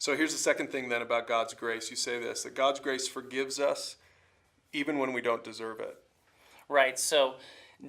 So here's the second thing then about God's grace. You say this, that God's grace forgives us even when we don't deserve it. Right. So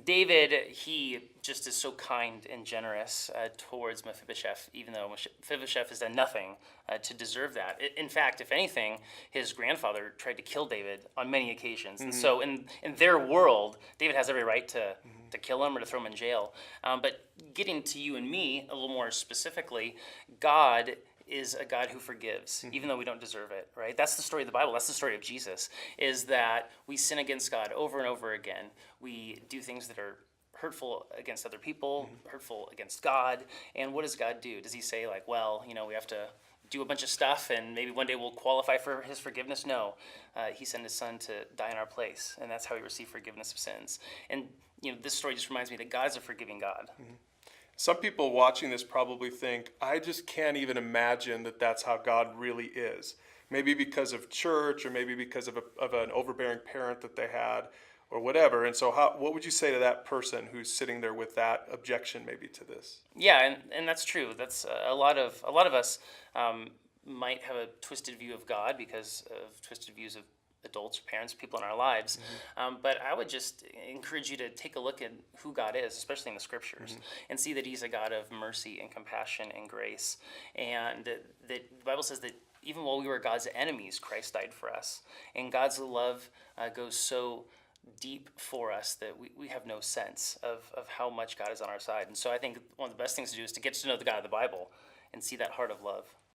David, he just is so kind and generous towards Mephibosheth, even though Mephibosheth has done nothing to deserve that. In fact, if anything, his grandfather tried to kill David on many occasions. And so in their world, David has every right to kill him or to throw him in jail. But getting to you and me a little more specifically, God is a God who forgives, even though we don't deserve it, right? That's the story of the Bible. That's the story of Jesus, is that we sin against God over and over again. We do things that are hurtful against other people, hurtful against God. And what does God do? Does he say like, well, we have to do a bunch of stuff and maybe one day we'll qualify for his forgiveness? No, he sent his son to die in our place, and that's how we receive forgiveness of sins. And this story just reminds me that God's a forgiving God. Some people watching this probably think, I just can't even imagine that that's how God really is. Maybe because of church, or maybe because of an overbearing parent that they had, or whatever. And so what would you say to that person who's sitting there with that objection maybe to this? Yeah, and that's true. That's a lot of us might have a twisted view of God because of twisted views of adults, parents, people in our lives. But I would just encourage you to take a look at who God is, especially in the scriptures, and see that he's a God of mercy and compassion and grace. And that the Bible says that even while we were God's enemies, Christ died for us. And God's love goes so deep for us that we have no sense of how much God is on our side. And so I think one of the best things to do is to get to know the God of the Bible and see that heart of love.